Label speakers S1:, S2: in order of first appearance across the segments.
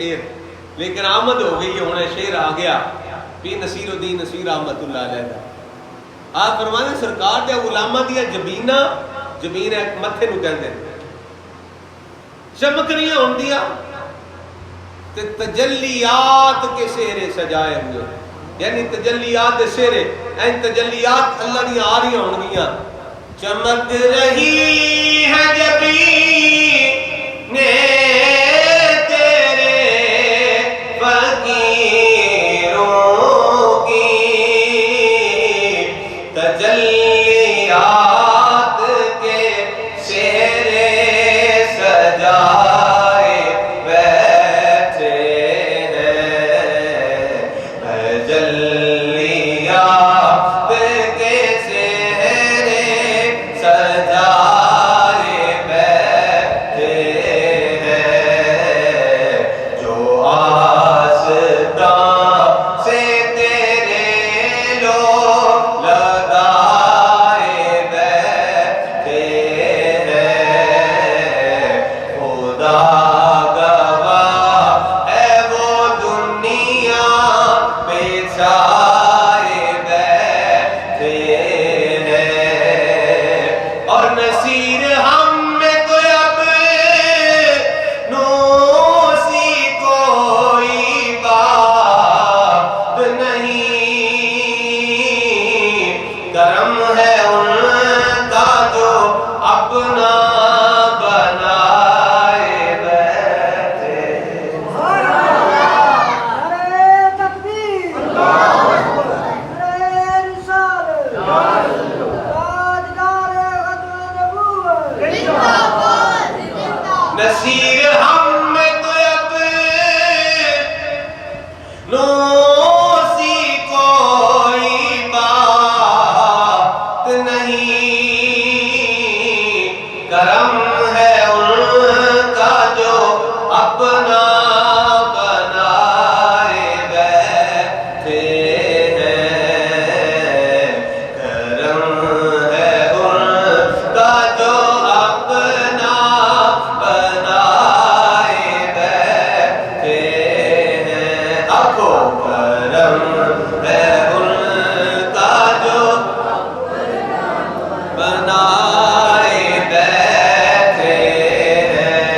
S1: شیر، لیکن آمد ہو گئی ہے، ہونے شیر آ گیا بھی نصیر الدین نصیر رحمت اللہ علیہ دا۔ آپ فرمانے سرکار دے غلاماں دیا جبینہ، جبین ایک متھے نو کہندے چمکنیاں ہوندیاں تے تجلیات کے سہرے سجائے ہوئے، یعنی تجلیات دے سہرے، این تجلیات اللہ دی آ رہی ہونگیاں، چمک رہی ہے جبین تیرے فقیروں کی، تجلیات کے سہرے سجائے بیٹھے ہیں، تجلیات کے سہرے سجائے بیٹھے ہیں، جو آستاں سے تیرے لوگ لگائے بیٹھے ہیں، خدا گواہ ہے وہ دنیا پہ چھائے بیٹھے ہیں، اور نصیر ہم میں تو اب نوسی کوئی بات نہیں، کرم ہے ان کا جو اپنا بنائے بیٹھے۔
S2: نعرہ تکبیر، نعرہ رسالت، تاجدار ختم نبوت،
S1: نصیر ہم میں تو اب نوسی کوئی بات نہیں، کرم ہے ان کا جو اپنا بنائے بیٹھے ہیں، کرم ہے ان کا جو اپنا بنائے بیٹھے ہیں، آنکھوں کرم ہے ان کا جو بنائے بیٹھے ہیں،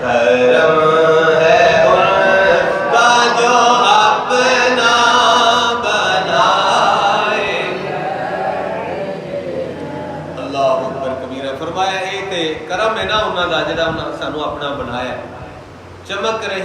S1: کرم ہے ان کا جو اپنا بنائے۔ اللہ اکبر کبیرہ، فرمایا اے تے کرم ہے نا انہاں دا جڑا انہاں سانو اپنا بنایا، چمک رہے